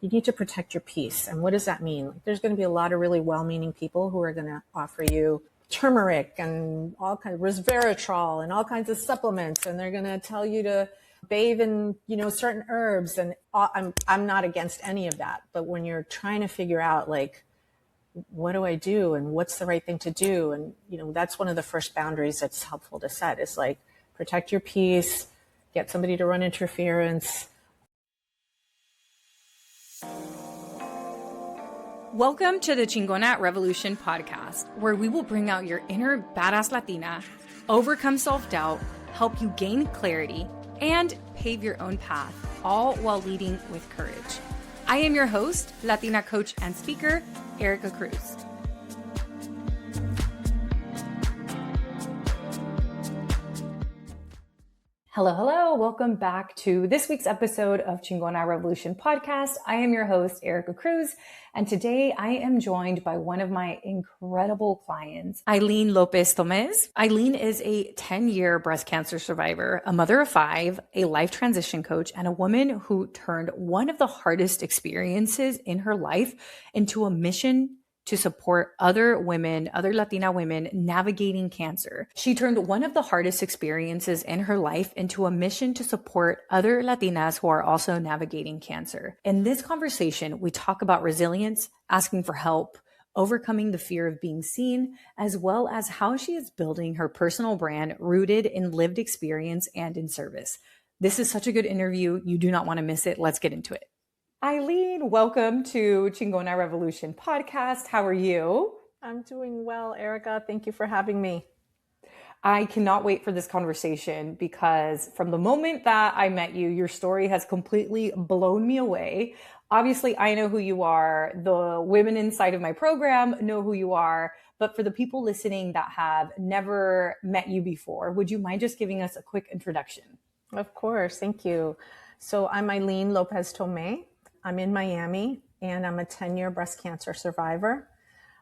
you need to protect your peace. And what does that mean? There's going to be a lot of really well-meaning people who are going to offer you turmeric and all kinds of resveratrol and all kinds of supplements. And they're going to tell you to bathe in, certain herbs. And I'm not against any of that. But when you're trying to figure out, like, what do I do and what's the right thing to do? And, that's one of the first boundaries that's helpful to set is like, protect your peace, get somebody to run interference. Welcome to the Chingona Revolution podcast, where we will bring out your inner badass Latina, overcome self-doubt, help you gain clarity, and pave your own path, all while leading with courage. I am your host, Latina coach and speaker, Erica Cruz. Hello. Welcome back to this week's episode of Chingona Revolution podcast. I am your host, Erica Cruz, and today I am joined by one of my incredible clients, Eileen Lopez Tome. Eileen is a 10-year breast cancer survivor, a mother of 5, a life transition coach, and a woman who turned one of the hardest experiences in her life into a mission to support other Latina women navigating cancer. She turned one of the hardest experiences in her life into a mission to support other Latinas who are also navigating cancer. In this conversation, we talk about resilience, asking for help, overcoming the fear of being seen, as well as how she is building her personal brand rooted in lived experience and in service. This is such a good interview. You do not want to miss it. Let's get into it. Eileen, welcome to Chingona Revolution podcast. How are you? I'm doing well, Erica. Thank you for having me. I cannot wait for this conversation because from the moment that I met you, your story has completely blown me away. Obviously, I know who you are. The women inside of my program know who you are. But for the people listening that have never met you before, would you mind just giving us a quick introduction? Of course. Thank you. So I'm Eileen Lopez Tome. I'm in Miami, and I'm a 10-year breast cancer survivor.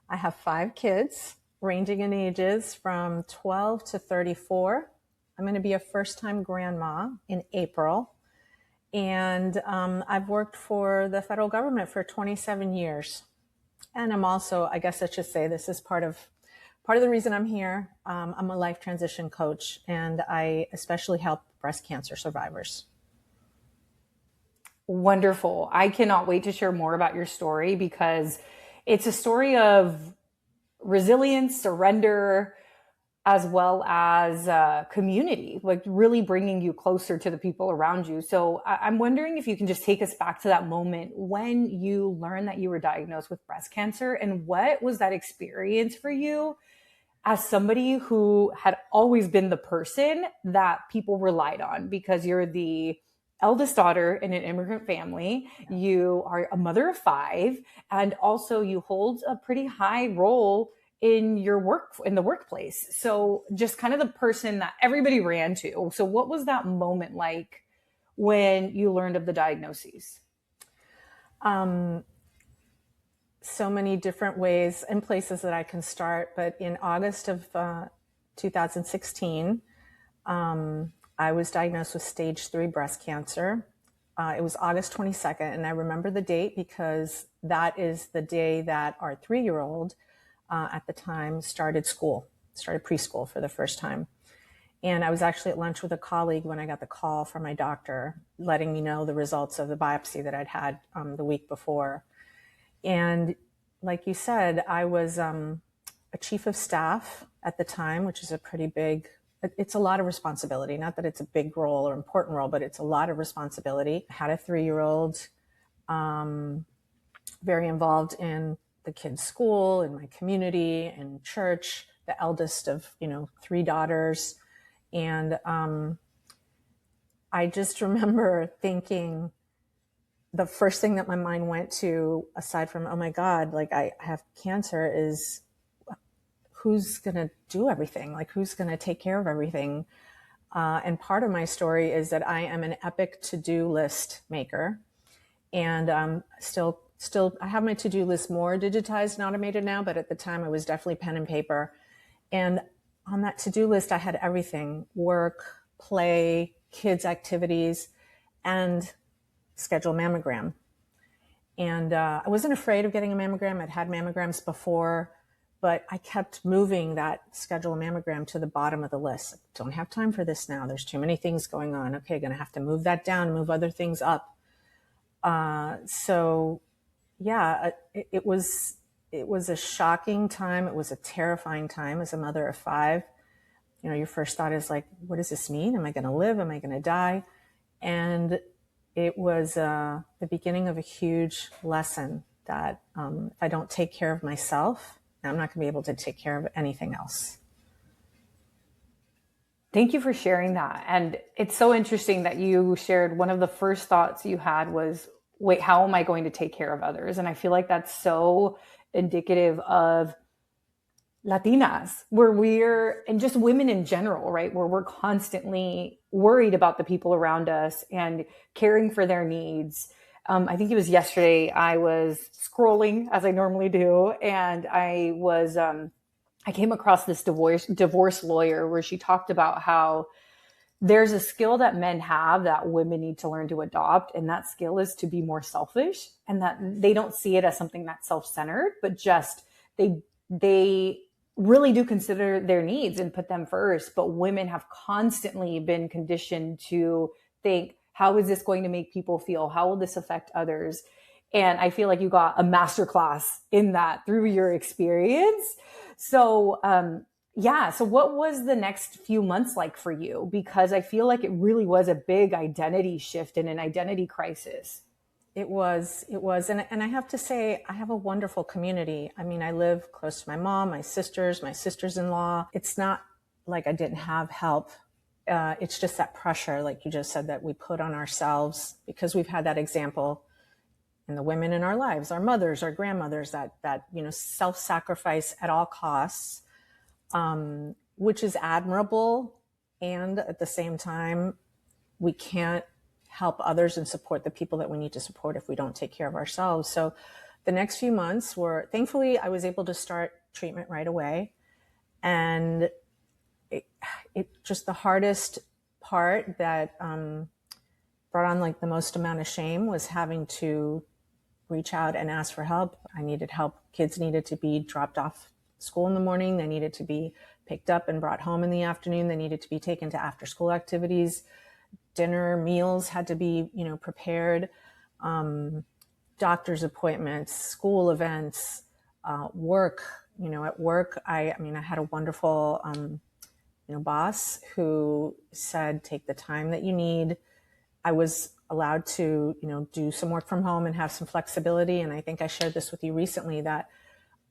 I have 5 kids, ranging in ages from 12 to 34. I'm going to be a first-time grandma in April. And I've worked for the federal government for 27 years. And I'm also, I guess I should say, this is part of the reason I'm here. I'm a life transition coach, and I especially help breast cancer survivors. Wonderful. I cannot wait to share more about your story because it's a story of resilience, surrender, as well as community, like really bringing you closer to the people around you. So I'm wondering if you can just take us back to that moment when you learned that you were diagnosed with breast cancer, and what was that experience for you as somebody who had always been the person that people relied on because you're the eldest daughter in an immigrant family. You are a mother of 5, and also you hold a pretty high role in the workplace. So just kind of the person that everybody ran to. So what was that moment like when you learned of the diagnoses? So many different ways and places that I can start. But in August of 2016, I was diagnosed with stage 3 breast cancer. It was August 22nd, and I remember the date because that is the day that our 3-year-old at the time started preschool for the first time. And I was actually at lunch with a colleague when I got the call from my doctor letting me know the results of the biopsy that I'd had the week before. And like you said, I was a chief of staff at the time, which is it's a lot of responsibility. Not that it's a big role or important role, but it's a lot of responsibility. I had a 3-year-old, very involved in the kids' school, in my community, in church, the eldest of, 3 daughters. And I just remember thinking the first thing that my mind went to, aside from, oh my God, like I have cancer, is who's going to do everything? Like, who's going to take care of everything? And part of my story is that I am an epic to-do list maker. And still, I have my to-do list more digitized and automated now, but at the time I was definitely pen and paper. And on that to-do list, I had everything: work, play, kids' activities, and schedule mammogram. And I wasn't afraid of getting a mammogram. I'd had mammograms before, but I kept moving that schedule a mammogram to the bottom of the list. Don't have time for this now. There's too many things going on. Okay, going to have to move that down, move other things up. So yeah, it was a shocking time. It was a terrifying time as a mother of 5. Your first thought is like, what does this mean? Am I going to live? Am I going to die? And it was the beginning of a huge lesson that if I don't take care of myself, I'm not going to be able to take care of anything else. Thank you for sharing that. And it's so interesting that you shared one of the first thoughts you had was, wait, how am I going to take care of others? And I feel like that's so indicative of Latinas, and just women in general, right? Where we're constantly worried about the people around us and caring for their needs. I think it was yesterday I was scrolling as I normally do. And I came across this divorce lawyer where she talked about how there's a skill that men have that women need to learn to adopt. And that skill is to be more selfish, and that they don't see it as something that's self-centered, but just they really do consider their needs and put them first. But women have constantly been conditioned to think, how is this going to make people feel? How will this affect others? And I feel like you got a masterclass in that through your experience. So, so what was the next few months like for you? Because I feel like it really was a big identity shift and an identity crisis. It was. And I have to say, I have a wonderful community. I mean, I live close to my mom, my sisters-in-law. It's not like I didn't have help. It's just that pressure, like you just said, that we put on ourselves because we've had that example in the women in our lives, our mothers, our grandmothers, that self-sacrifice at all costs, which is admirable. And at the same time, we can't help others and support the people that we need to support if we don't take care of ourselves. So the next few months thankfully, I was able to start treatment right away. And it just the hardest part that brought on like the most amount of shame was having to reach out and ask for help. I needed help. Kids needed to be dropped off school in the morning. They needed to be picked up and brought home in the afternoon. They needed to be taken to after school activities. Dinner, meals had to be, prepared, doctor's appointments, school events, work. At work, I had a wonderful, boss who said, take the time that you need. I was allowed to, do some work from home and have some flexibility. And I think I shared this with you recently that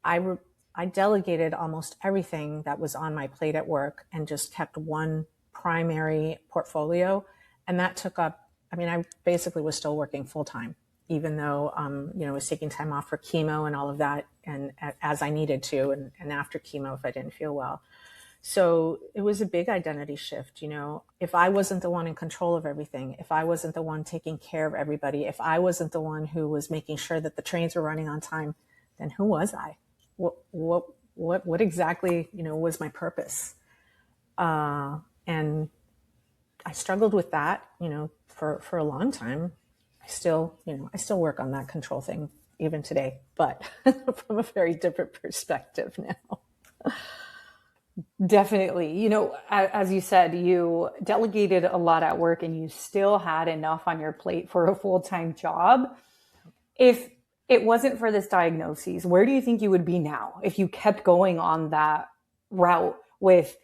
I delegated almost everything that was on my plate at work and just kept one primary portfolio. And that took up, I basically was still working full time, even though, I was taking time off for chemo and all of that. And as I needed to, and after chemo, if I didn't feel well. So it was a big identity shift. If I wasn't the one in control of everything, if I wasn't the one taking care of everybody, if I wasn't the one who was making sure that the trains were running on time, then who was I? What exactly, was my purpose? And I struggled with that, for a long time. I still work on that control thing even today, but from a very different perspective now. Definitely. As you said, you delegated a lot at work and you still had enough on your plate for a full-time job. If it wasn't for this diagnosis, where do you think you would be now if you kept going on that route with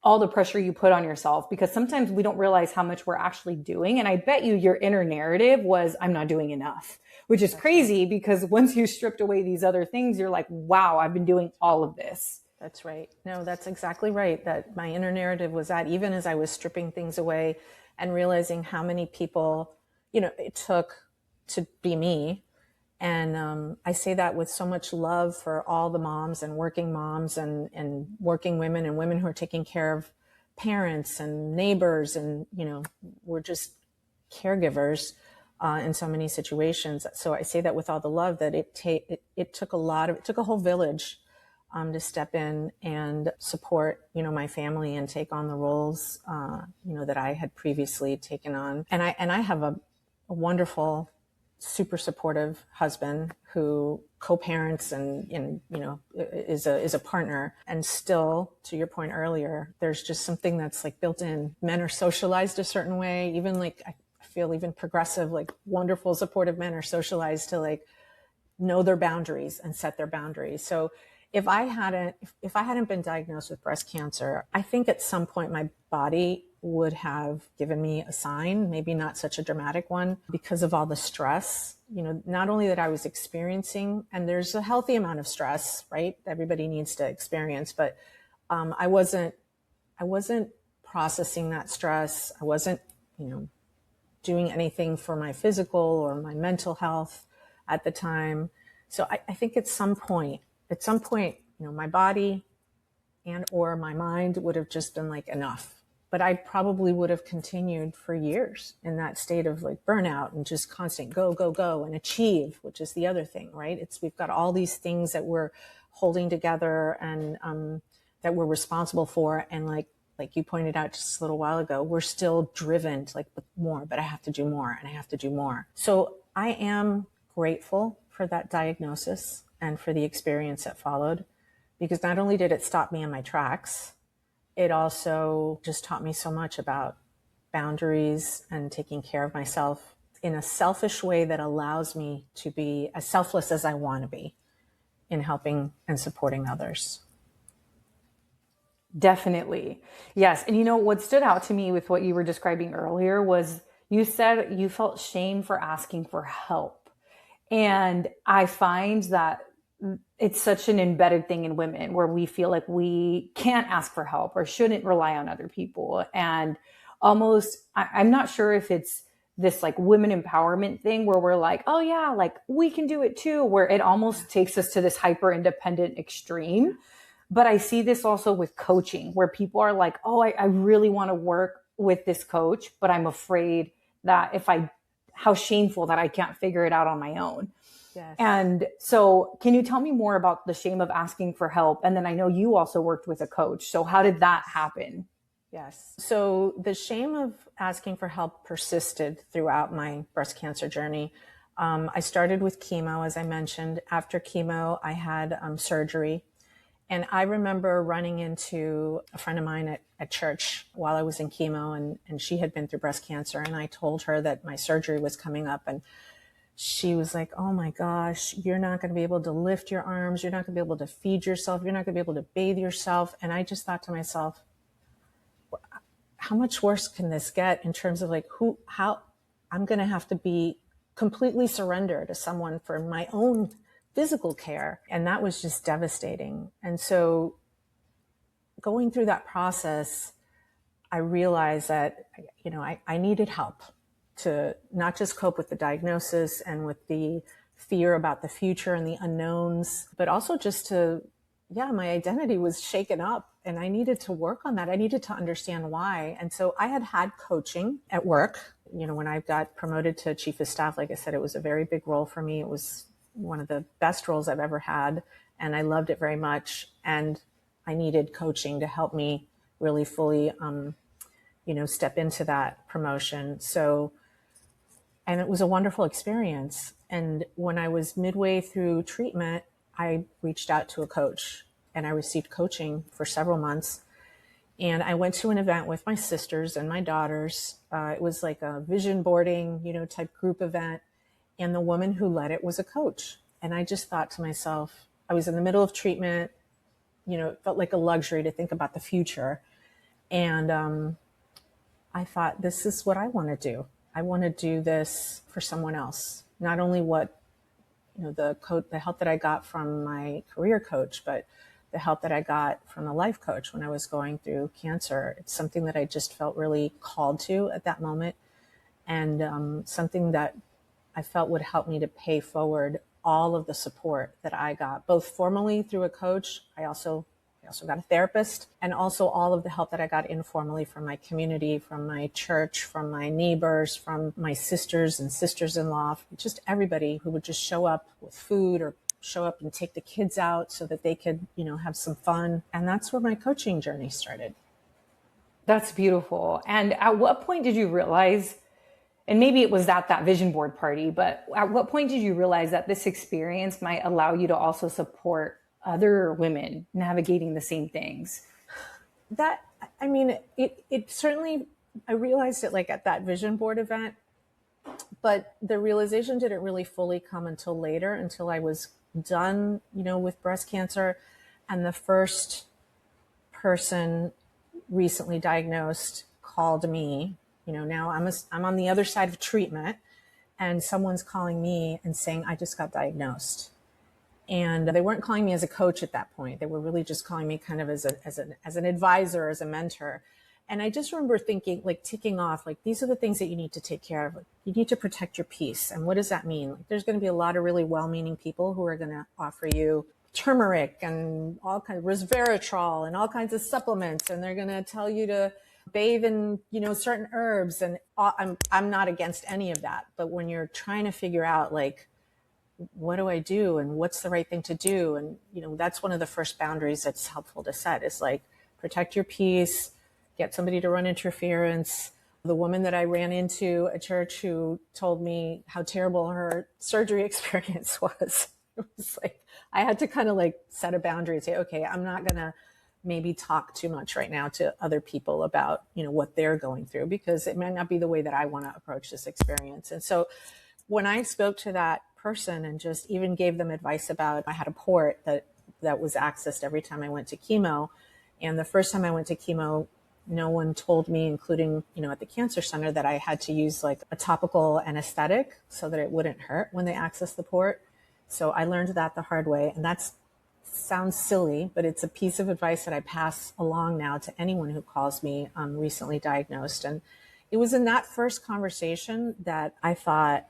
all the pressure you put on yourself? Because sometimes we don't realize how much we're actually doing. And I bet you your inner narrative was, I'm not doing enough, which is crazy because once you stripped away these other things, you're like, wow, I've been doing all of this. That's right. No, that's exactly right. That my inner narrative was that even as I was stripping things away and realizing how many people, it took to be me. And I say that with so much love for all the moms and working moms and working women and women who are taking care of parents and neighbors. And, we're just caregivers in so many situations. So I say that with all the love that it took it took a whole village to step in and support, my family and take on the roles, that I had previously taken on. And I have a wonderful super supportive husband who co-parents and is a partner. And still, to your point earlier, there's just something that's like built in. Men are socialized a certain way. Even like I feel even progressive, like wonderful supportive men are socialized to like know their boundaries and set their boundaries. So if I hadn't been diagnosed with breast cancer, I think at some point my body would have given me a sign, maybe not such a dramatic one, because of all the stress, not only that I was experiencing, and there's a healthy amount of stress, right? Everybody needs to experience, but I wasn't processing that stress. I wasn't, doing anything for my physical or my mental health at the time. So I think at some point, my body and or my mind would have just been like enough. But I probably would have continued for years in that state of like burnout and just constant go, go, go and achieve, which is the other thing, right? We've got all these things that we're holding together and that we're responsible for. And like you pointed out just a little while ago, we're still driven to like with more, but I have to do more and I have to do more. So I am grateful for that diagnosis and for the experience that followed, because not only did it stop me in my tracks, it also just taught me so much about boundaries and taking care of myself in a selfish way that allows me to be as selfless as I want to be in helping and supporting others. Definitely. Yes. And what stood out to me with what you were describing earlier was you said you felt shame for asking for help. And I find that it's such an embedded thing in women where we feel like we can't ask for help or shouldn't rely on other people. And almost, I'm not sure if it's this like women empowerment thing where we're like, oh yeah, like we can do it too, where it almost takes us to this hyper independent extreme. But I see this also with coaching where people are like, oh, I really want to work with this coach, but I'm afraid that how shameful that I can't figure it out on my own. Yes. And so can you tell me more about the shame of asking for help? And then I know you also worked with a coach. So how did that happen? Yes. So the shame of asking for help persisted throughout my breast cancer journey. I started with chemo, as I mentioned. After chemo, I had surgery. And I remember running into a friend of mine at church while I was in chemo, and she had been through breast cancer. And I told her that my surgery was coming up, and she was like, oh my gosh, you're not going to be able to lift your arms. You're not going to be able to feed yourself. You're not going to be able to bathe yourself. And I just thought to myself, how much worse can this get in terms of like how I'm going to have to be completely surrender to someone for my own physical care. And that was just devastating. And so going through that process, I realized that, I needed help to not just cope with the diagnosis and with the fear about the future and the unknowns, but also just my identity was shaken up and I needed to work on that. I needed to understand why. And so I had coaching at work. When I got promoted to chief of staff, like I said, it was a very big role for me. It was one of the best roles I've ever had. And I loved it very much. And I needed coaching to help me really fully, step into that promotion. And it was a wonderful experience. And when I was midway through treatment, I reached out to a coach and I received coaching for several months. And I went to an event with my sisters and my daughters. It was like a vision boarding, type group event. And the woman who led it was a coach. And I just thought to myself, I was in the middle of treatment, it felt like a luxury to think about the future. And I thought, this is what I want to do. I want to do this for someone else. Not only what, the help that I got from my career coach, but the help that I got from a life coach when I was going through cancer. It's something that I just felt really called to at that moment. And something that I felt would help me to pay forward all of the support that I got, both formally through a coach. I also got a therapist, and also all of the help that I got informally from my community, from my church, from my neighbors, from my sisters and sisters-in-law, just everybody who would just show up with food or show up and take the kids out so that they could, have some fun. And that's where my coaching journey started. That's beautiful. And at what point did you realize And maybe it was at that vision board party, but at what point did you realize that this experience might allow you to also support other women navigating the same things? That, I mean, it certainly, I realized it like at that vision board event, but the realization didn't really fully come until later, until I was done, with breast cancer. And the first person recently diagnosed called me. Now I'm on the other side of treatment, and someone's calling me and saying, I just got diagnosed. And they weren't calling me as a coach at that point. They were really just calling me kind of as an advisor, as a mentor. And I just remember thinking, like, ticking off, like, these are the things that you need to take care of. Like, you need to protect your peace. And what does that mean? Like, there's going to be a lot of really well-meaning people who are going to offer you turmeric and all kinds of resveratrol and all kinds of supplements. And they're going to tell you to bathe in, certain herbs. And I'm not against any of that. But when you're trying to figure out, like, what do I do and what's the right thing to do? And, that's one of the first boundaries that's helpful to set, is like, protect your peace, get somebody to run interference. The woman that I ran into at church who told me how terrible her surgery experience was, it was like, I had to kind of like set a boundary and say, okay, I'm not going to maybe talk too much right now to other people about, what they're going through, because it might not be the way that I want to approach this experience. And so when I spoke to that person and just even gave them advice about, I had a port that was accessed every time I went to chemo. And the first time I went to chemo, no one told me, including, at the cancer center, that I had to use like a topical anesthetic so that it wouldn't hurt when they accessed the port. So I learned that the hard way. And that sounds silly, but it's a piece of advice that I pass along now to anyone who calls me recently diagnosed. And it was in that first conversation that I thought,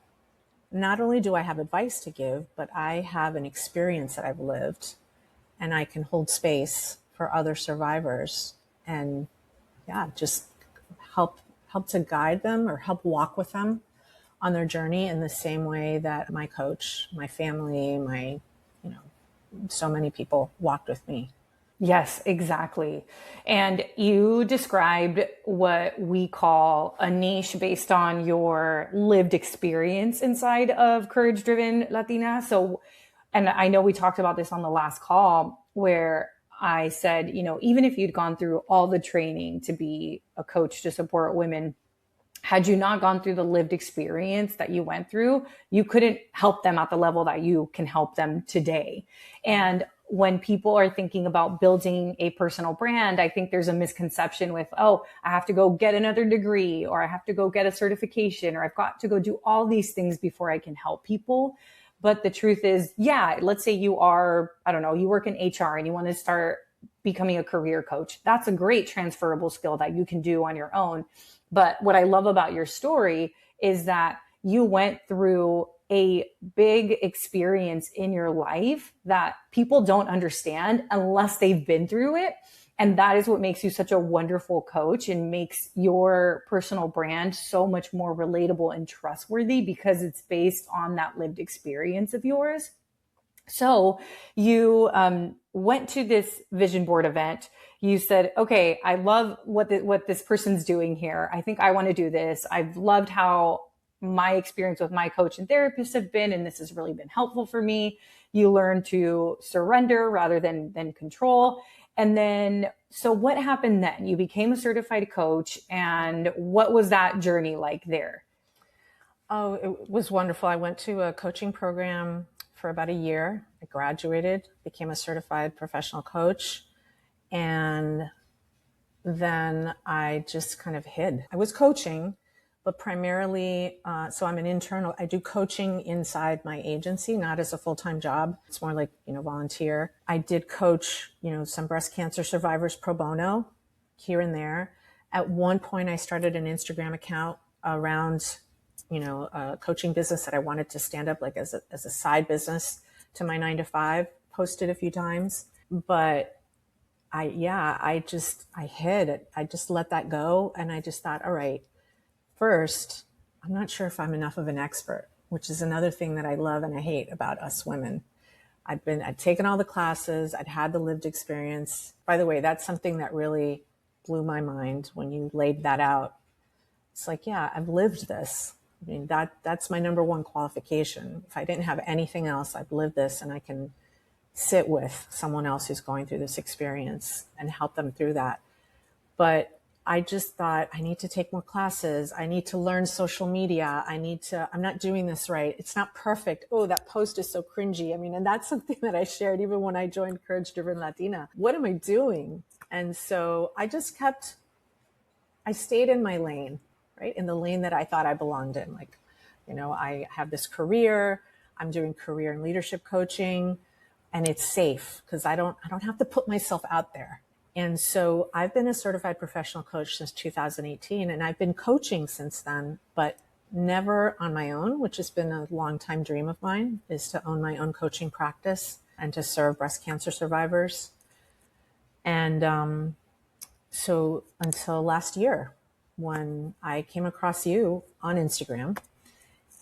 not only do I have advice to give, but I have an experience that I've lived, and I can hold space for other survivors and just help to guide them or help walk with them on their journey in the same way that my coach, my family, so many people walked with me. Yes, exactly. And you described what we call a niche based on your lived experience inside of Courage Driven Latina. So, and I know we talked about this on the last call where I said, even if you'd gone through all the training to be a coach to support women, had you not gone through the lived experience that you went through, you couldn't help them at the level that you can help them today. And when people are thinking about building a personal brand, I think there's a misconception with, I have to go get another degree, or I have to go get a certification, or I've got to go do all these things before I can help people. But the truth is, let's say you are, you work in HR and you want to start becoming a career coach. That's a great transferable skill that you can do on your own. But what I love about your story is that you went through a big experience in your life that people don't understand unless they've been through it. And that is what makes you such a wonderful coach and makes your personal brand so much more relatable and trustworthy, because it's based on that lived experience of yours. So you went to this vision board event. You said, okay, I love what this person's doing here. I think I want to do this. I've loved how my experience with my coach and therapist have been, and this has really been helpful for me. You learn to surrender rather than control. And then, so what happened then? You became a certified coach, and what was that journey like there? Oh, it was wonderful. I went to a coaching program for about a year. I graduated, became a certified professional coach, and then I just kind of hid. I was coaching, but primarily, so I'm an internal, I do coaching inside my agency, not as a full-time job. It's more like, volunteer. I did coach, some breast cancer survivors pro bono here and there. At one point, I started an Instagram account around, a coaching business that I wanted to stand up like as a side business to my 9-to-5, posted a few times, but I hid it. I just let that go. And I just thought, all right, first, I'm not sure if I'm enough of an expert, which is another thing that I love and I hate about us women. I'd taken all the classes. I'd had the lived experience. By the way, that's something that really blew my mind when you laid that out. It's like, yeah, I've lived this. I mean, that's my number one qualification. If I didn't have anything else, I've lived this and I can sit with someone else who's going through this experience and help them through that. But I just thought, I need to take more classes. I need to learn social media. I'm not doing this right. It's not perfect. Oh, that post is so cringy. I mean, and that's something that I shared even when I joined Courage Driven Latina. What am I doing? And so I stayed in my lane, right? In the lane that I thought I belonged in. Like, I have this career, I'm doing career and leadership coaching, and it's safe because I don't have to put myself out there. And so I've been a certified professional coach since 2018, and I've been coaching since then, but never on my own, which has been a long time dream of mine, is to own my own coaching practice and to serve breast cancer survivors. And so until last year, when I came across you on Instagram,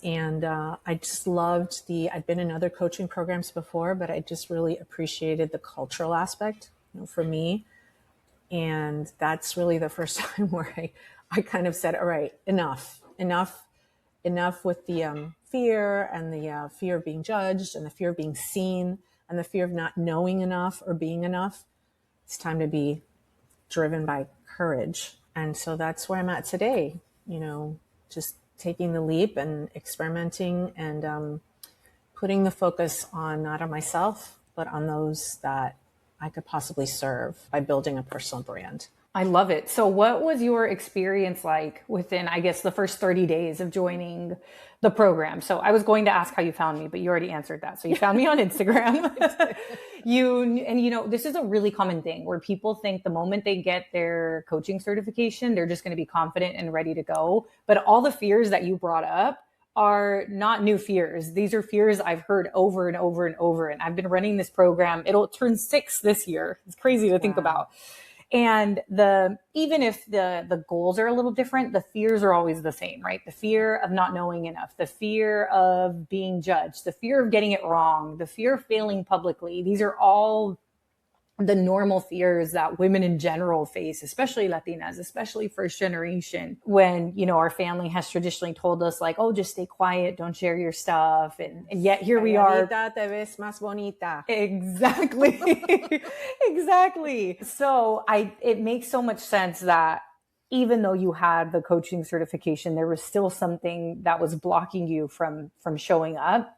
and I just loved I'd been in other coaching programs before, but I just really appreciated the cultural aspect, for me. And that's really the first time where I kind of said, all right, enough with the fear and the fear of being judged and the fear of being seen and the fear of not knowing enough or being enough. It's time to be driven by courage. And so that's where I'm at today, just taking the leap and experimenting and putting the focus on not on myself, but on those that I could possibly serve by building a personal brand. I love it. So what was your experience like within, I guess, the first 30 days of joining the program? So I was going to ask how you found me, but you already answered that. So you found me on Instagram. This is a really common thing where people think the moment they get their coaching certification, they're just going to be confident and ready to go. But all the fears that you brought up are not new fears. These are fears I've heard over and over and over. And I've been running this program. It'll turn 6 this year. It's crazy to think about. And even if the goals are a little different, the fears are always the same, right? The fear of not knowing enough, the fear of being judged, the fear of getting it wrong, the fear of failing publicly. These are all the normal fears that women in general face, especially Latinas, especially first generation, when, our family has traditionally told us like, oh, just stay quiet, don't share your stuff. And yet here we are. Te ves más bonita. Exactly. Exactly. So it makes so much sense that even though you had the coaching certification, there was still something that was blocking you from showing up.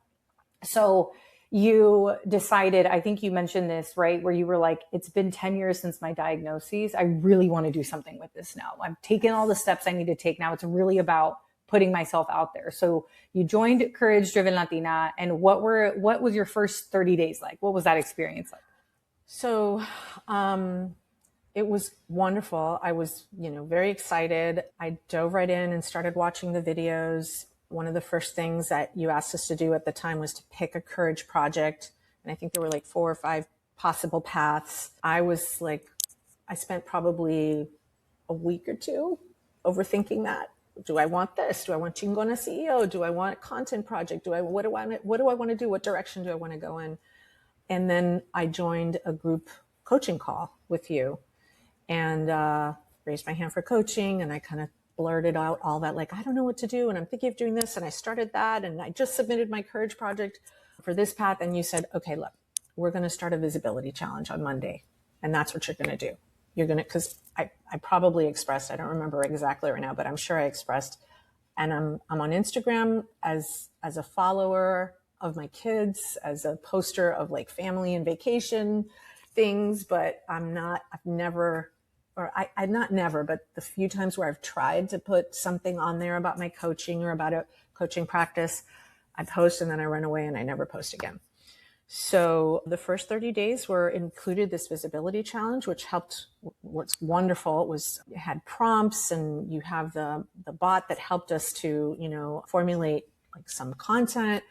So you decided, I think you mentioned this, right? Where you were like, it's been 10 years since my diagnosis. I really want to do something with this now. I've taken all the steps I need to take now. It's really about putting myself out there. So you joined Courage Driven Latina. And what was your first 30 days like? What was that experience like? So, it was wonderful. I was, very excited. I dove right in and started watching the videos. One of the first things that you asked us to do at the time was to pick a courage project. And I think there were like 4 or 5 possible paths. I spent probably a week or 2 overthinking that. Do I want this? Do I want Chingona CEO? Do I want a content project? What do I want to do? What direction do I want to go in? And then I joined a group coaching call with you and raised my hand for coaching. And I kind of blurted out all that, like, I don't know what to do. And I'm thinking of doing this. And I started that. And I just submitted my courage project for this path. And you said, okay, look, we're going to start a visibility challenge on Monday. And that's what you're going to do. You're going to, because I probably expressed, I don't remember exactly right now, but I'm sure I expressed, and I'm on Instagram as a follower of my kids, as a poster of like family and vacation things, but I've never, but the few times where I've tried to put something on there about my coaching or about a coaching practice, I post and then I run away and I never post again. So the first 30 days included this visibility challenge, which helped. What's wonderful it had prompts, and you have the bot that helped us to, formulate like some content.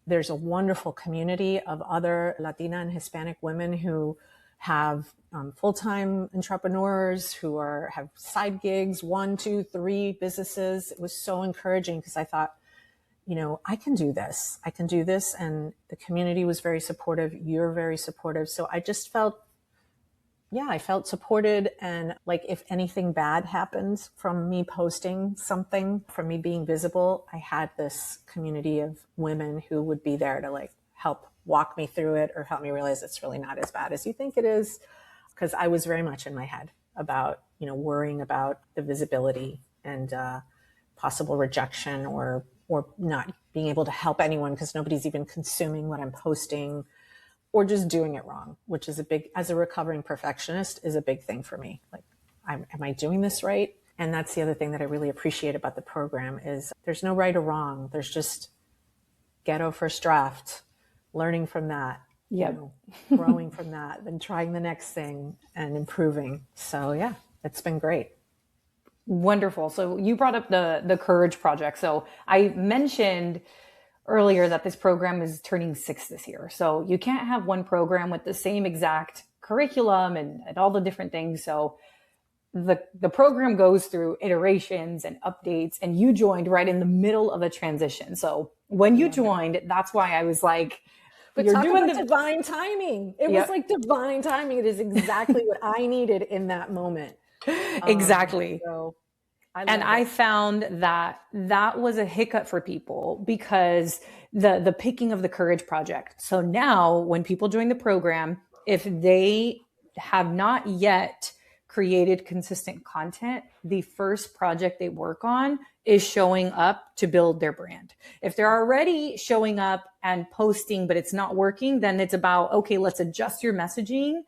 There's a wonderful community of other Latina and Hispanic women who have full-time entrepreneurs who have side gigs, 1, 2, 3 businesses. It was so encouraging because I thought, I can do this. And the community was very supportive. You're very supportive. So I just felt yeah, I felt supported. And like, if anything bad happens from me posting something, from me being visible, I had this community of women who would be there to like help walk me through it or help me realize it's really not as bad as you think it is. Because I was very much in my head about, worrying about the visibility and possible rejection or not being able to help anyone because nobody's even consuming what I'm posting, or just doing it wrong, which is as a recovering perfectionist, is a big thing for me. Like, am I doing this right? And that's the other thing that I really appreciate about the program is there's no right or wrong. There's just ghetto first draft, learning from that, Yep. growing from that, then trying the next thing and improving. So yeah, it's been great. Wonderful. So you brought up the Courage Project. So I mentioned earlier that this program is turning 6 this year. So you can't have one program with the same exact curriculum and all the different things. So the program goes through iterations and updates, and you joined right in the middle of a transition. So when you joined, that's why I was like, but you're talk doing about divine timing. It was like divine timing. It is exactly what I needed in that moment. Exactly. So I found that was a hiccup for people because the picking of the Courage Project. So now when people join the program, if they have not yet created consistent content, the first project they work on is showing up to build their brand. If they're already showing up and posting, but it's not working, then it's about, okay, let's adjust your messaging.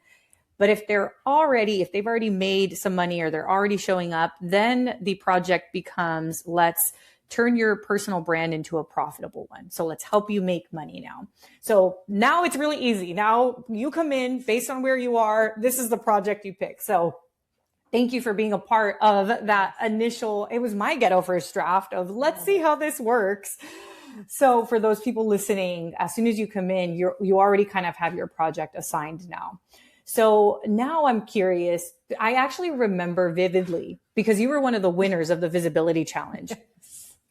But if they've already made some money or they're already showing up, then the project becomes, let's turn your personal brand into a profitable one. So let's help you make money now. So now it's really easy. Now you come in based on where you are. This is the project you pick. So thank you for being a part of that initial, it was my ghetto first draft of let's see how this works. So for those people listening, as soon as you come in, you already kind of have your project assigned now. So now I'm curious. I actually remember vividly because you were one of the winners of the visibility challenge.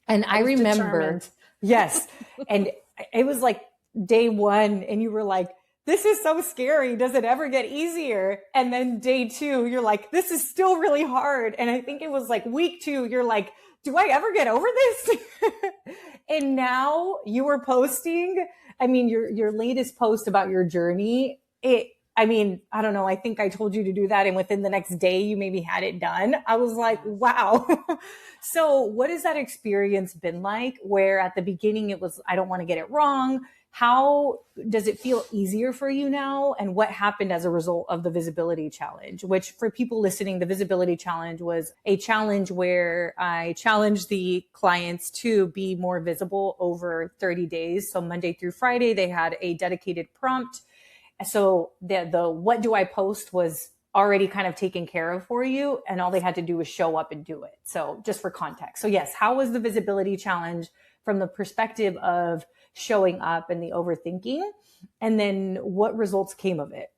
And I remember, determined. Yes. And it was like day one and you were like, this is so scary. Does it ever get easier? And then day 2, you're like, this is still really hard. And I think it was like week 2, you're like, do I ever get over this? And now you were posting, I mean, your latest post about your journey, I don't know. I think I told you to do that. And within the next day, you maybe had it done. I was like, wow. So what has that experience been like where at the beginning it was, I don't want to get it wrong. How does it feel easier for you now? And what happened as a result of the visibility challenge, which for people listening, the visibility challenge was a challenge where I challenged the clients to be more visible over 30 days. So Monday through Friday, they had a dedicated prompt. So the what do I post was already kind of taken care of for you. And all they had to do was show up and do it. So just for context. So yes, how was the visibility challenge from the perspective of showing up and the overthinking? And then what results came of it?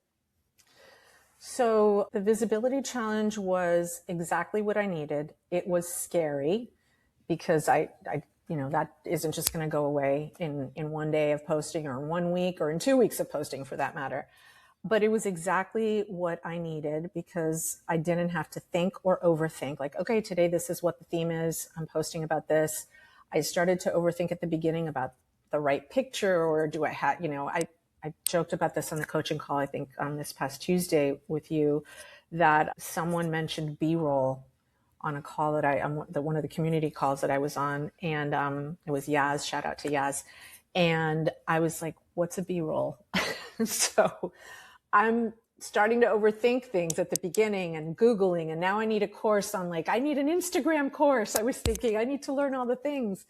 So the visibility challenge was exactly what I needed. It was scary because I that isn't just going to go away in one day of posting or in 1 week or in 2 weeks of posting for that matter. But it was exactly what I needed because I didn't have to think or overthink. Like, okay, today this is what the theme is. I'm posting about this. I started to overthink at the beginning about the right picture, or do I have, I joked about this on the coaching call, I think on this past Tuesday with you, that someone mentioned B-roll on a call that one of the community calls that I was on. And it was Yaz, shout out to Yaz. And I was like, what's a B-roll? So I'm starting to overthink things at the beginning and Googling. And now I need a course on I need an Instagram course. I was thinking I need to learn all the things.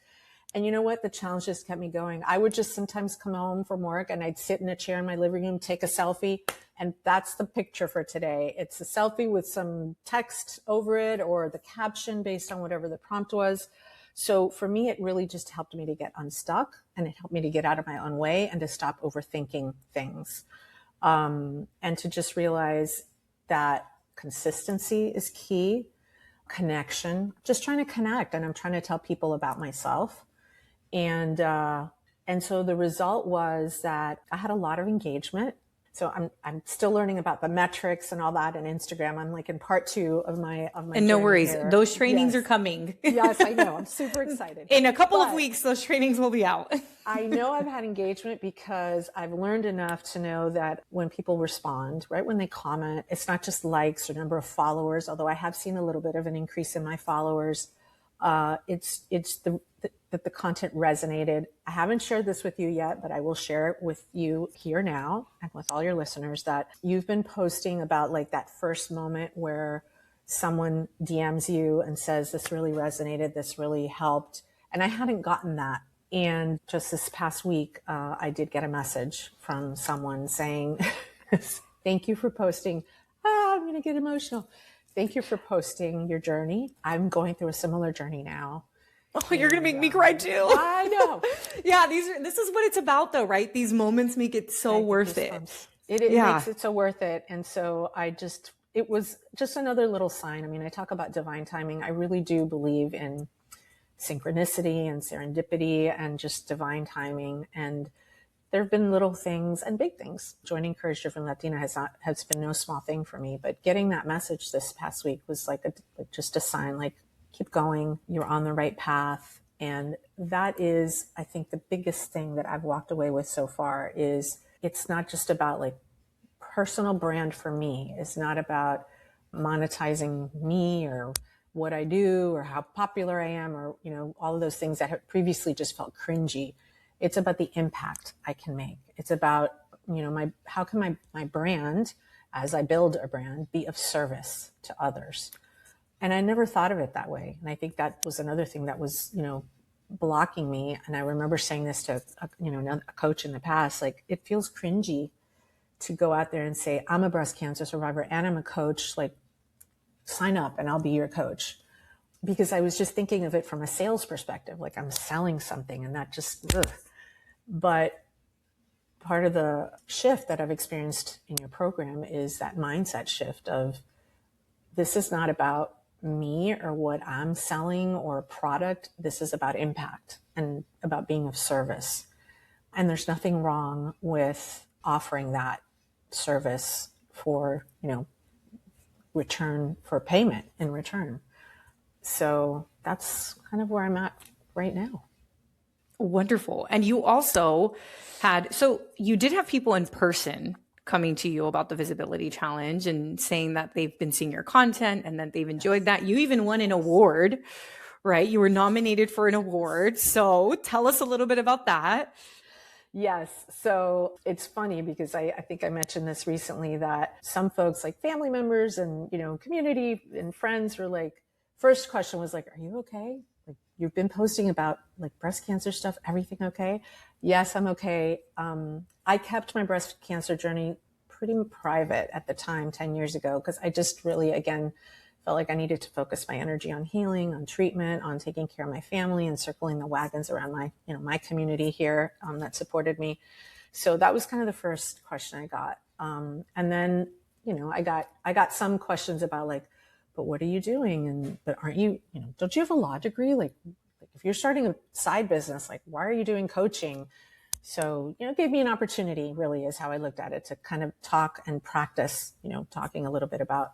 And you know what? The challenge just kept me going. I would just sometimes come home from work and I'd sit in a chair in my living room, take a selfie. And that's the picture for today. It's a selfie with some text over it or the caption based on whatever the prompt was. So for me, it really just helped me to get unstuck, and it helped me to get out of my own way and to stop overthinking things. And to just realize that consistency is key, connection, just trying to connect. And I'm trying to tell people about myself. And so the result was that I had a lot of engagement. So I'm still learning about the metrics and all that and Instagram. I'm like in part 2 of my And no journey worries, here. those trainings Yes. are coming. Yes, I know. I'm super excited. In a couple of weeks, those trainings will be out. I know I've had engagement because I've learned enough to know that when people respond, right, when they comment, it's not just likes or number of followers, although I have seen a little bit of an increase in my followers. It's that the content resonated. I haven't shared this with you yet, but I will share it with you here now and with all your listeners that you've been posting about like that first moment where someone DMs you and says, this really resonated, this really helped. And I hadn't gotten that. And just this past week, I did get a message from someone saying, thank you for posting. I'm going to get emotional. Thank you for posting your journey. I'm going through a similar journey now. Oh, you're going to make me cry too. I know. Yeah, this is what it's about though, right? These moments make it so worth it. It makes it so worth it. And so it was just another little sign. I mean, I talk about divine timing. I really do believe in synchronicity and serendipity and just divine timing. And there have been little things and big things. Joining Courage Driven Latina has been no small thing for me, but getting that message this past week was like just a sign, like, keep going, you're on the right path. And that is, I think, the biggest thing that I've walked away with so far is it's not just about like personal brand for me. It's not about monetizing me or what I do or how popular I am or, all of those things that have previously just felt cringy. It's about the impact I can make. It's about, how can my brand, as I build a brand, be of service to others? And I never thought of it that way. And I think that was another thing that was, blocking me. And I remember saying this to a coach in the past, like, it feels cringy to go out there and say, I'm a breast cancer survivor and I'm a coach, like, sign up and I'll be your coach. Because I was just thinking of it from a sales perspective, like I'm selling something and that just, ugh. But part of the shift that I've experienced in your program is that mindset shift of, this is not about me or what I'm selling or a product. This is about impact and about being of service. And there's nothing wrong with offering that service for, return, for payment in return. So that's kind of where I'm at right now. Wonderful. And you also you did have people in person coming to you about the visibility challenge and saying that they've been seeing your content and that they've enjoyed that. You even won an award, right? You were nominated for an award. So tell us a little bit about that. Yes. So it's funny because I think I mentioned this recently that some folks, like family members and, community and friends, were like, first question was like, are you okay? Like, you've been posting about like breast cancer stuff. Everything okay? Yes, I'm okay. I kept my breast cancer journey pretty private at the time, 10 years ago, because I just really, again, felt like I needed to focus my energy on healing, on treatment, on taking care of my family and circling the wagons around my community here that supported me. So that was kind of the first question I got. And then, I got some questions about like, but what are you doing? But aren't you, don't you have a law degree? Like if you're starting a side business, like, why are you doing coaching? So, it gave me an opportunity, really, is how I looked at it, to kind of talk and practice, talking a little bit about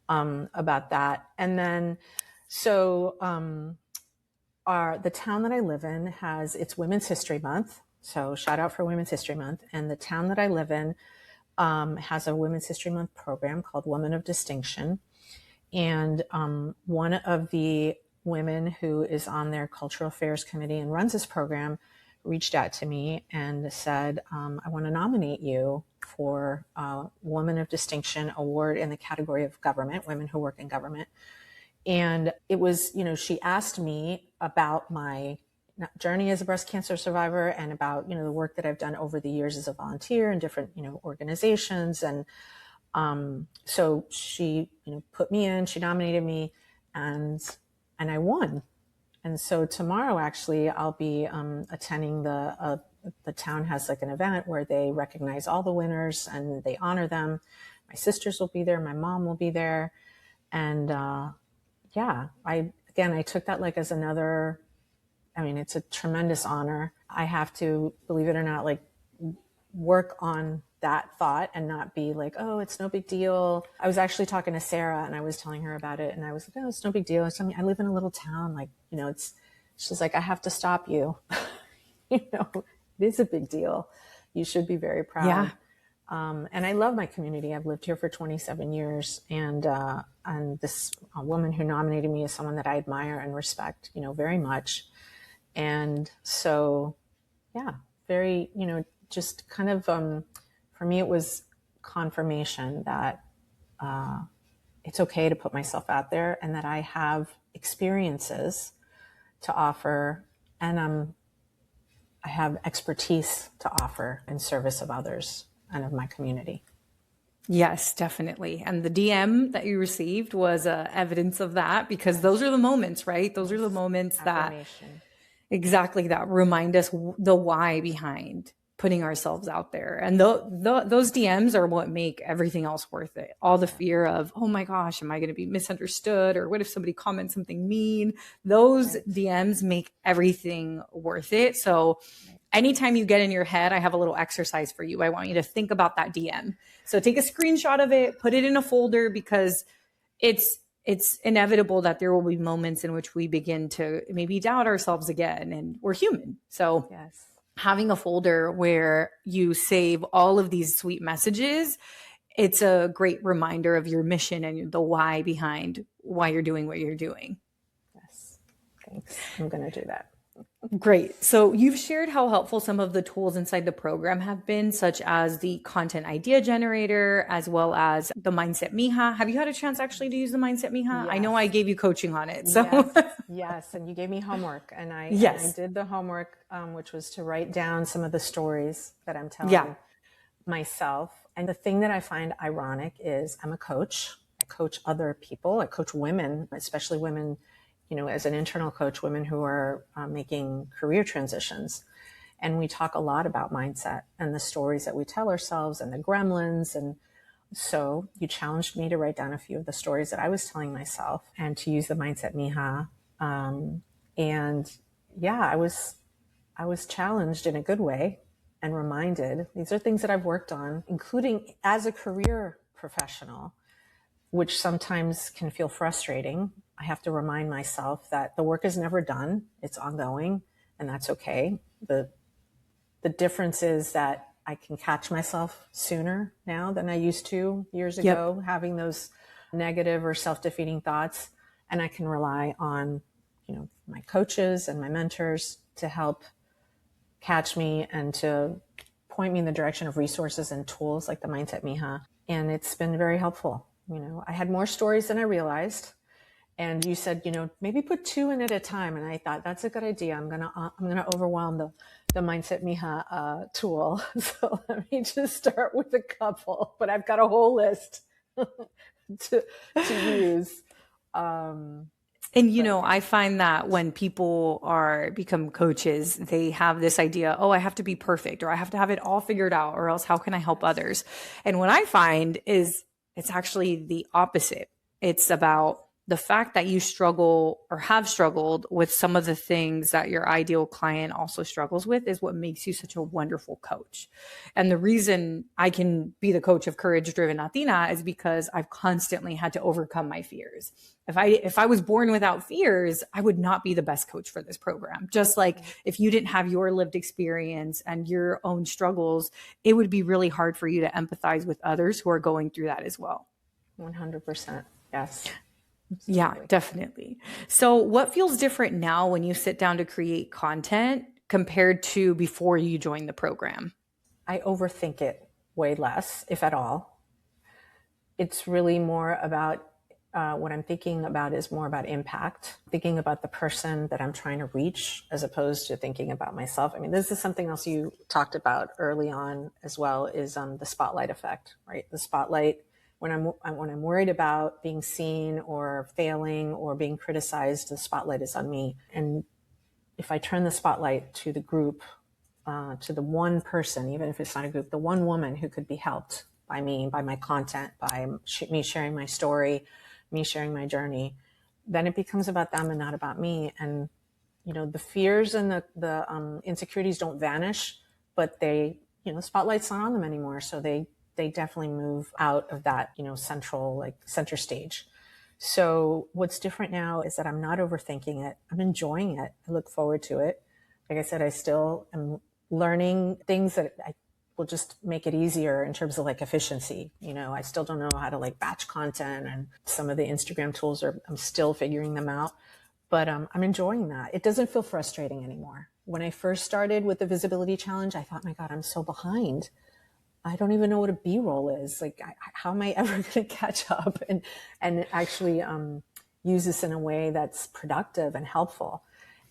that. And then, so the town that I live in it's Women's History Month. So shout out for Women's History Month. And the town that I live in has a Women's History Month program called Women of Distinction. And one of the women who is on their Cultural Affairs Committee and runs this program reached out to me and said, I want to nominate you for a Woman of Distinction award in the category of government, women who work in government. And it was, she asked me about my journey as a breast cancer survivor and about, the work that I've done over the years as a volunteer in different, organizations. And so she, put me in, she nominated me, and I won. And so tomorrow, actually, I'll be attending the town has like an event where they recognize all the winners and they honor them. My sisters will be there. My mom will be there. And I took that like as another, it's a tremendous honor. I have to, believe it or not, like work on that thought and not be like, oh, it's no big deal. I was actually talking to Sarah and I was telling her about it, and I was like, oh, it's no big deal. I live in a little town. Like, she's like, I have to stop you. It is a big deal. You should be very proud. Yeah. And I love my community. I've lived here for 27 years. And this woman who nominated me is someone that I admire and respect, very much. And so, yeah, very, just kind of, for me, it was confirmation that it's okay to put myself out there and that I have experiences to offer, and I have expertise to offer in service of others and of my community. Yes, definitely. And the DM that you received was evidence of that, because those are the moments, right? Those are the moments that exactly that remind us the why behind putting ourselves out there. And those DMs are what make everything else worth it. All the fear of, oh my gosh, am I going to be misunderstood? Or what if somebody comments something mean? Those DMs make everything worth it. So anytime you get in your head, I have a little exercise for you. I want you to think about that DM. So take a screenshot of it, put it in a folder, because it's inevitable that there will be moments in which we begin to maybe doubt ourselves again, and we're human. So having a folder where you save all of these sweet messages, it's a great reminder of your mission and the why behind why you're doing what you're doing. Yes. Thanks. I'm going to do that. Great. So you've shared how helpful some of the tools inside the program have been, such as the content idea generator, as well as the Mindset Mija. Have you had a chance actually to use the Mindset Mija? Yes. I know I gave you coaching on it. So yes. And you gave me homework, and I did the homework, which was to write down some of the stories that I'm telling myself. And the thing that I find ironic is I'm a coach. I coach other people. I coach women, especially women, as an internal coach, women who are making career transitions. And we talk a lot about mindset and the stories that we tell ourselves and the gremlins. And so you challenged me to write down a few of the stories that I was telling myself and to use the Mindset Mija. I was challenged in a good way and reminded these are things that I've worked on, including as a career professional, which sometimes can feel frustrating. I have to remind myself that the work is never done. It's ongoing, and that's okay. The difference is that I can catch myself sooner now than I used to years ago, having those negative or self-defeating thoughts. And I can rely on, my coaches and my mentors to help catch me and to point me in the direction of resources and tools like the Mindset Mija. And it's been very helpful. I had more stories than I realized. And you said, maybe put 2 in at a time. And I thought that's a good idea. I'm gonna overwhelm the Mindset Mija tool. So let me just start with a couple. But I've got a whole list to use. I find that when people become coaches, they have this idea, oh, I have to be perfect, or I have to have it all figured out, or else how can I help others? And what I find is it's actually the opposite. It's about the fact that you struggle or have struggled with some of the things that your ideal client also struggles with is what makes you such a wonderful coach. And the reason I can be the coach of Courage Driven Latina is because I've constantly had to overcome my fears. If I was born without fears, I would not be the best coach for this program. Just like if you didn't have your lived experience and your own struggles, it would be really hard for you to empathize with others who are going through that as well. 100%. Yes. Absolutely. Yeah, definitely. So what feels different now when you sit down to create content compared to before you joined the program? I overthink it way less, if at all. It's really more about what I'm thinking about is more about impact, thinking about the person that I'm trying to reach as opposed to thinking about myself. I mean, this is something else you talked about early on as well, is the spotlight effect, right? The spotlight, when I'm worried about being seen or failing or being criticized, the spotlight is on me. And if I turn the spotlight to the group, to the one person, even if it's not a group, the one woman who could be helped by me, by my content, by me sharing my story, me sharing my journey, then it becomes about them and not about me. And, the fears and the insecurities don't vanish, but they spotlight's not on them anymore. So they definitely move out of that, central, like center stage. So what's different now is that I'm not overthinking it. I'm enjoying it. I look forward to it. Like I said, I still am learning things that I will just make it easier in terms of like efficiency. I still don't know how to like batch content, and some of the Instagram tools I'm still figuring them out, but I'm enjoying that. It doesn't feel frustrating anymore. When I first started with the visibility challenge, I thought, my God, I'm so behind. I don't even know what a B-roll is. Like, how am I ever going to catch up and actually use this in a way that's productive and helpful?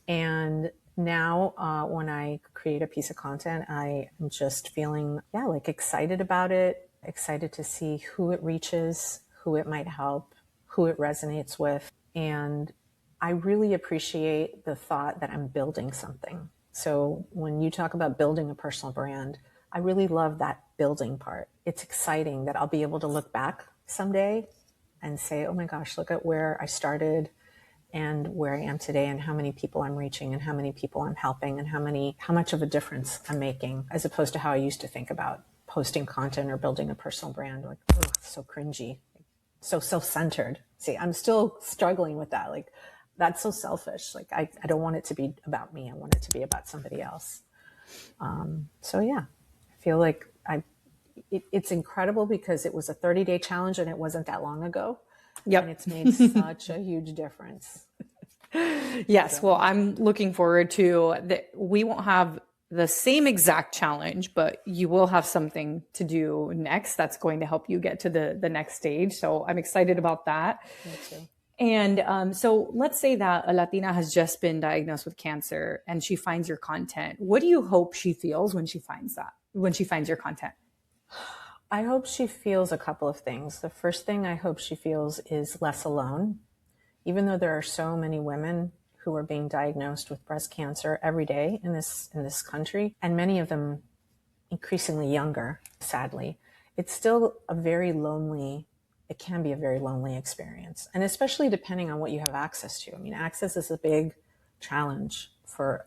And now when I create a piece of content, I am just feeling, like excited about it, excited to see who it reaches, who it might help, who it resonates with. And I really appreciate the thought that I'm building something. So when you talk about building a personal brand, I really love that building part. It's exciting that I'll be able to look back someday and say, oh my gosh, look at where I started and where I am today, and how many people I'm reaching, and how many people I'm helping, and how much of a difference I'm making, as opposed to how I used to think about posting content or building a personal brand. Like, oh, so cringy, so self-centered. See, I'm still struggling with that. Like, that's so selfish. Like, I don't want it to be about me. I want it to be about somebody else. So yeah, I feel like it's incredible because it was a 30-day challenge and it wasn't that long ago. Yep. And it's made such a huge difference. Yes. Well, I'm looking forward to that. We won't have the same exact challenge, but you will have something to do next that's going to help you get to the next stage. So I'm excited about that. Me too. And so let's say that a Latina has just been diagnosed with cancer and she finds your content. What do you hope she feels when she finds your content? I hope she feels a couple of things. The first thing I hope she feels is less alone. Even though there are so many women who are being diagnosed with breast cancer every day in this country, and many of them increasingly younger, sadly, it's still it can be a very lonely experience. And especially depending on what you have access to. I mean, access is a big challenge for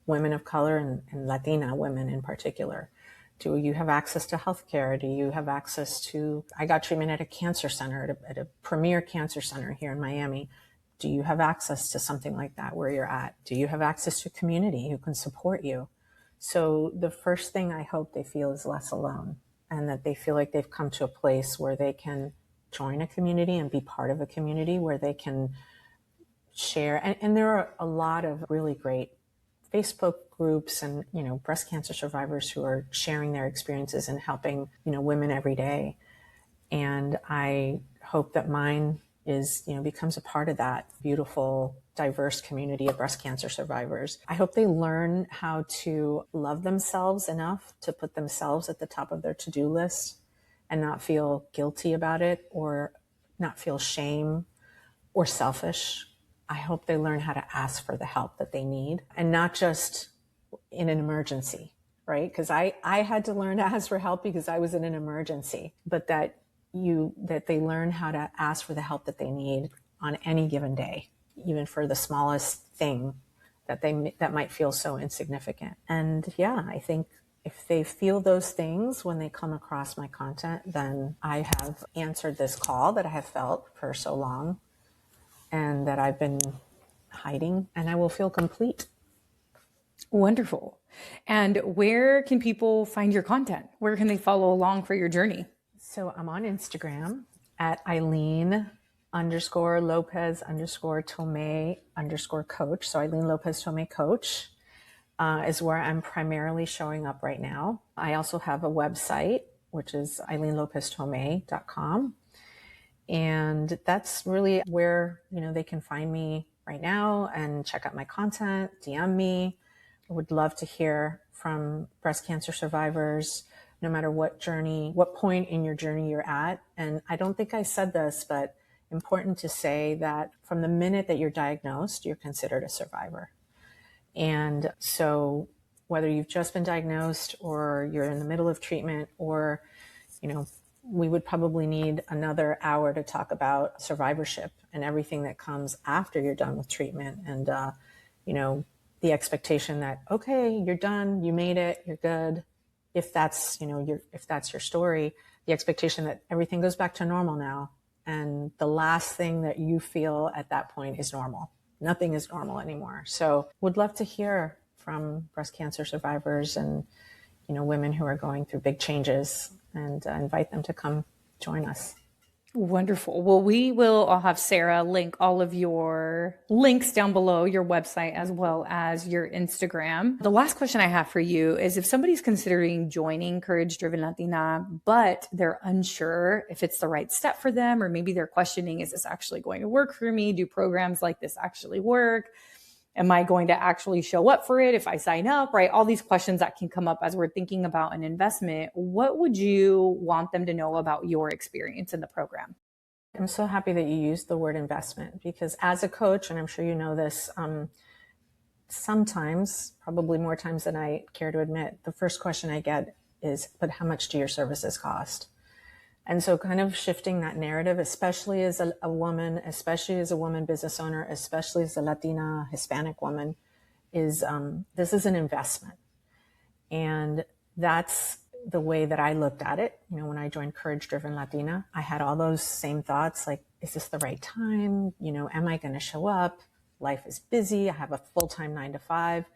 women of color and Latina women in particular. Do you have access to healthcare? Do you have access to, I got treatment at a cancer center, at a premier cancer center here in Miami. Do you have access to something like that where you're at? Do you have access to a community who can support you? So the first thing I hope they feel is less alone, and that they feel like they've come to a place where they can join a community and be part of a community where they can share. And there are a lot of really great Facebook groups and, breast cancer survivors who are sharing their experiences and helping, women every day. And I hope that mine becomes a part of that beautiful, diverse community of breast cancer survivors. I hope they learn how to love themselves enough to put themselves at the top of their to-do list and not feel guilty about it, or not feel shame or selfish. I hope they learn how to ask for the help that they need, and not just in an emergency, right? Because I had to learn to ask for help because I was in an emergency, but that they learn how to ask for the help that they need on any given day, even for the smallest thing that might feel so insignificant. And yeah, I think if they feel those things when they come across my content, then I have answered this call that I have felt for so long and that I've been hiding, and I will feel complete. Wonderful. And where can people find your content? Where can they follow along for your journey? So I'm on Instagram at Eileen _Lopez _Tome _coach. So Eileen Lopez Tome Coach is where I'm primarily showing up right now. I also have a website, which is eileenlopeztome.com. And that's really where, they can find me right now and check out my content, DM me. I would love to hear from breast cancer survivors, no matter what point in your journey you're at. And I don't think I said this, but important to say that from the minute that you're diagnosed, you're considered a survivor. And so whether you've just been diagnosed or you're in the middle of treatment, or, we would probably need another hour to talk about survivorship and everything that comes after you're done with treatment. And, the expectation that, okay, you're done, you made it, you're good, if that's, if that's your story, the expectation that everything goes back to normal now. And the last thing that you feel at that point is normal. Nothing is normal anymore. So would love to hear from breast cancer survivors and, women who are going through big changes, and invite them to come join us. Wonderful. Well, I'll have Sarah link all of your links down below, your website as well as your Instagram. The last question I have for you is, if somebody's considering joining Courage Driven Latina, but they're unsure if it's the right step for them, or maybe they're questioning, is this actually going to work for me? Do programs like this actually work? Am I going to actually show up for it if I sign up, right? All these questions that can come up as we're thinking about an investment. What would you want them to know about your experience in the program? I'm so happy that you used the word investment, because as a coach, and I'm sure you know this, sometimes, probably more times than I care to admit, the first question I get is, but how much do your services cost? And so kind of shifting that narrative, especially as a woman, especially as a woman business owner, especially as a Latina, Hispanic woman, is this is an investment. And that's the way that I looked at it. When I joined Courage Driven Latina, I had all those same thoughts, like, is this the right time? Am I going to show up? Life is busy. I have a full-time 9 to 5.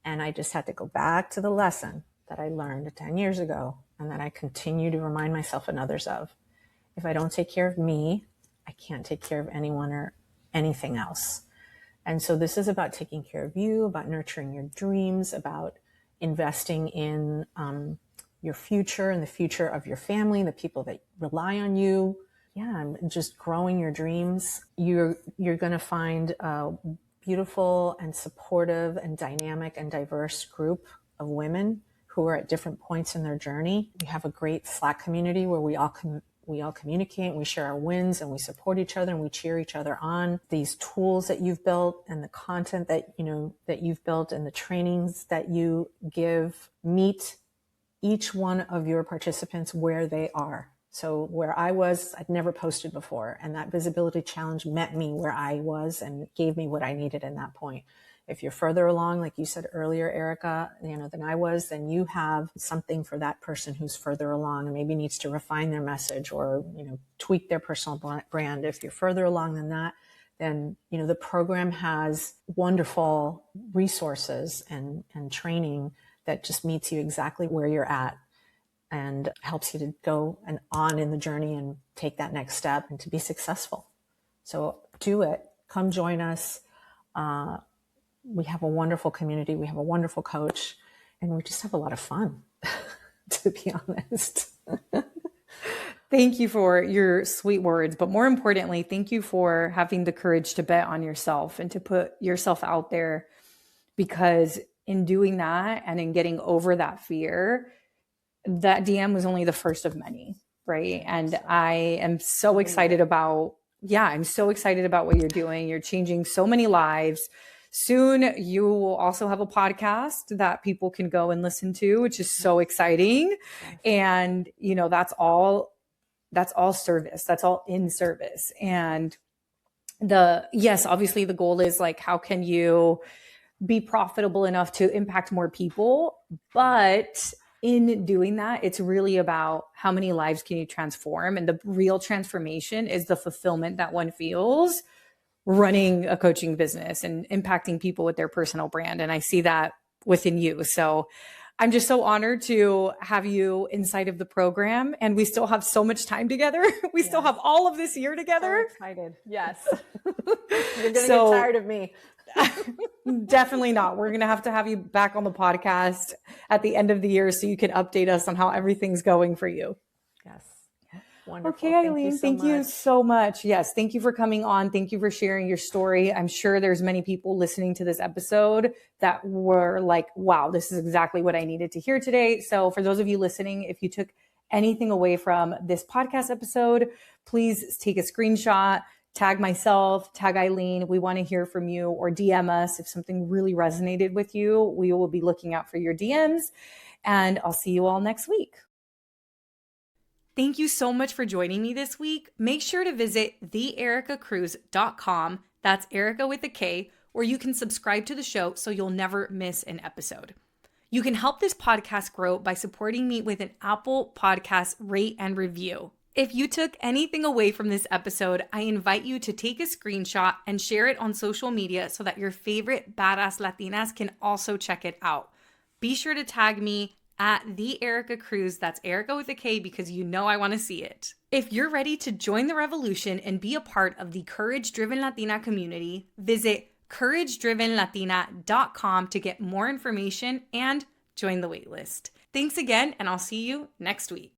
And I just had to go back to the lesson that I learned 10 years ago, and that I continue to remind myself and others of. If I don't take care of me, I can't take care of anyone or anything else. And so this is about taking care of you, about nurturing your dreams, about investing in your future and the future of your family, the people that rely on you. Yeah, and just growing your dreams. You're going to find a beautiful and supportive and dynamic and diverse group of women who are at different points in their journey. We have a great Slack community where we all communicate, and we share our wins, and we support each other, and we cheer each other on. These tools that you've built and the content that you've built and the trainings that you give meet each one of your participants where they are. So where I was, I'd never posted before, and that visibility challenge met me where I was and gave me what I needed in that point. If you're further along, like you said earlier, Erica, than I was, then you have something for that person who's further along and maybe needs to refine their message or, tweak their personal brand. If you're further along than that, then, the program has wonderful resources and training that just meets you exactly where you're at and helps you to go and on in the journey and take that next step and to be successful. So do it. Come join us. We have a wonderful community. We have a wonderful coach, and we just have a lot of fun, to be honest. Thank you for your sweet words, but more importantly, thank you for having the courage to bet on yourself and to put yourself out there, because in doing that and in getting over that fear, that DM was only the first of many, right? And I am so excited about, I'm so excited about what you're doing. You're changing so many lives. Soon you will also have a podcast that people can go and listen to, which is so exciting. And, that's all service. That's all in service. And obviously the goal is like, how can you be profitable enough to impact more people? But in doing that, it's really about how many lives can you transform? And the real transformation is the fulfillment that one feels running a coaching business and impacting people with their personal brand. And I see that within you. So I'm just so honored to have you inside of the program. And we still have so much time together. We still have all of this year together. So excited. Yes. You're going to get tired of me. Definitely not. We're going to have you back on the podcast at the end of the year so you can update us on how everything's going for you. Yes. Wonderful. Okay, Eileen, thank you so much. Yes, thank you for coming on. Thank you for sharing your story. I'm sure there's many people listening to this episode that were like, wow, this is exactly what I needed to hear today. So for those of you listening, if you took anything away from this podcast episode, please take a screenshot, tag myself, tag Eileen. We want to hear from you, or DM us if something really resonated with you. We will be looking out for your DMs, and I'll see you all next week. Thank you so much for joining me this week. Make sure to visit theericacruz.com. That's Erica with a K, where you can subscribe to the show so you'll never miss an episode. You can help this podcast grow by supporting me with an Apple Podcast rate and review. If you took anything away from this episode, I invite you to take a screenshot and share it on social media so that your favorite badass Latinas can also check it out. Be sure to tag me at the Erica Cruz. That's Erica with a K, because you know I want to see it. If you're ready to join the revolution and be a part of the Courage Driven Latina community, visit couragedrivenlatina.com to get more information and join the waitlist. Thanks again, and I'll see you next week.